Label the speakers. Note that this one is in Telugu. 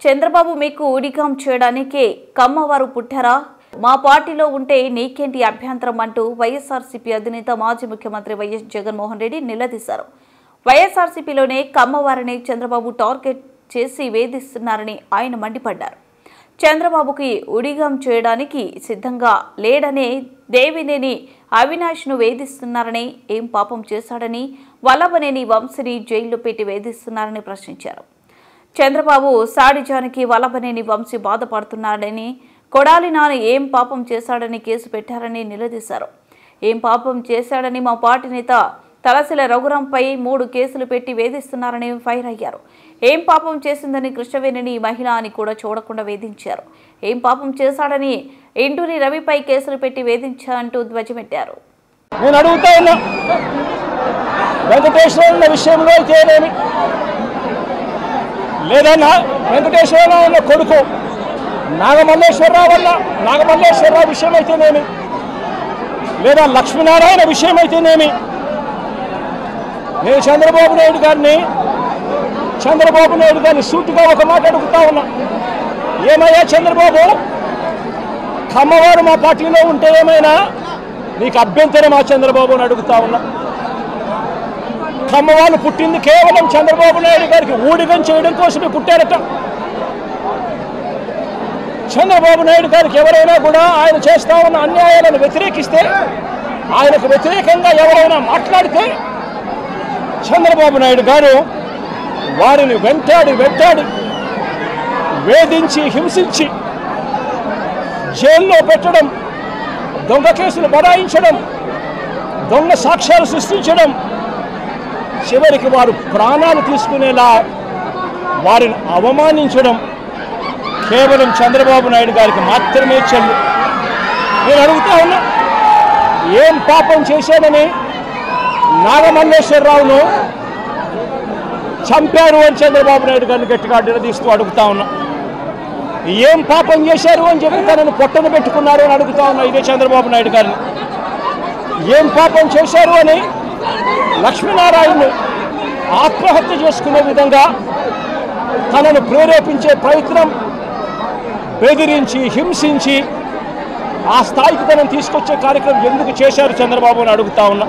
Speaker 1: చంద్రబాబు మీకు ఊడిగం చేయడానికే కమ్మవారు పుట్టారా? మా పార్టీలో ఉంటే నీకేంటి అభ్యంతరం అంటూ వైఎస్ఆర్సీపీ అధినేత మాజీ ముఖ్యమంత్రి వైఎస్ జగన్మోహన్ రెడ్డి నిలదీశారు. వైఎస్ఆర్సీపీలోనే కమ్మవారిని చంద్రబాబు టార్గెట్ చేసి వేధిస్తున్నారని ఆయన మండిపడ్డారు. చంద్రబాబుకి ఊడిగం చేయడానికి సిద్ధంగా లేడనే దేవినేని అవినాష్ను వేధిస్తున్నారని, ఏం పాపం చేశాడని వల్లభనేని వంశీని జైల్లో పెట్టి వేధిస్తున్నారని ప్రశ్నించారు. చంద్రబాబు సాడిజానికి వల్లభనేని వంశీ బాధపడుతున్నారని, కొడాలి నాని ఏం పాపం చేశాడని కేసు పెట్టారని నిలదీశారు. ఏం పాపం చేశాడని మా పార్టీ నేత తలసిల రఘురాంపై 3 కేసులు పెట్టి వేధిస్తున్నారని ఫైర్ అయ్యారు. ఏం పాపం చేసిందని కృష్ణవేణిని మహిళ అని కూడా చూడకుండా వేధించారు. ఏం పాపం చేశాడని ఇంటూరి రవిపై కేసులు పెట్టి వేధించారంటూ ధ్వజమెట్టారు.
Speaker 2: నేను అడుగుతా ఉన్నా, వెంకటేశ్వర విషయంలో అయితేనేమి, లేదా వెంకటేశ్వరరావు అన్న కొడుకు నాగమల్లేశ్వరరావు విషయం అయితేనేమి, లేదా లక్ష్మీనారాయణ విషయం అయితేనేమి, నేను చంద్రబాబు నాయుడు గారిని సూటిగా ఒక మాట అడుగుతా ఉన్నా. ఏమయ్యా చంద్రబాబు, కమ్మవారు మా పార్టీలో ఉంటే ఏమైనా నీకు అభ్యంతరమా చంద్రబాబు అని అడుగుతా ఉన్నా. కమ్మవారు పుట్టింది కేవలం చంద్రబాబు నాయుడు గారికి ఊడిగం చేయడం కోసమే పుట్టారట. చంద్రబాబు నాయుడు గారికి ఎవరైనా కూడా ఆయన చేస్తా ఉన్న అన్యాయాలను వ్యతిరేకిస్తే, ఆయనకు వ్యతిరేకంగా ఎవరైనా మాట్లాడితే చంద్రబాబు నాయుడు గారు వారిని వెంటాడి వేధించి హింసించి జైల్లో పెట్టడం, దొంగ కేసులు బడాయించడం, దొంగ సాక్ష్యాలు సృష్టించడం, చివరికి వారు ప్రాణాలు తీసుకునేలా వారిని అవమానించడం కేవలం చంద్రబాబు నాయుడు గారికి మాత్రమే చెల్లు. నేను అడుగుతా ఉన్నా, ఏం పాపం చేశాడని నాగమల్లేశ్వరరావును చంపారు అని చంద్రబాబు నాయుడు గారిని గట్టిగా నిలదీస్తూ అడుగుతా ఉన్నా. ఏం పాపం చేశారు అని చెప్పి తనను పొట్టను పెట్టుకున్నారు అని అడుగుతా ఉన్నా ఇదే చంద్రబాబు నాయుడు గారిని. ఏం పాపం చేశారు అని లక్ష్మీనారాయణను ఆత్మహత్య చేసుకునే విధంగా తనను ప్రేరేపించే ప్రయత్నం, బెదిరించి హింసించి ఆ స్థాయికి తనను తీసుకొచ్చే కార్యక్రమం ఎందుకు చేశారు చంద్రబాబు అని అడుగుతా ఉన్నా.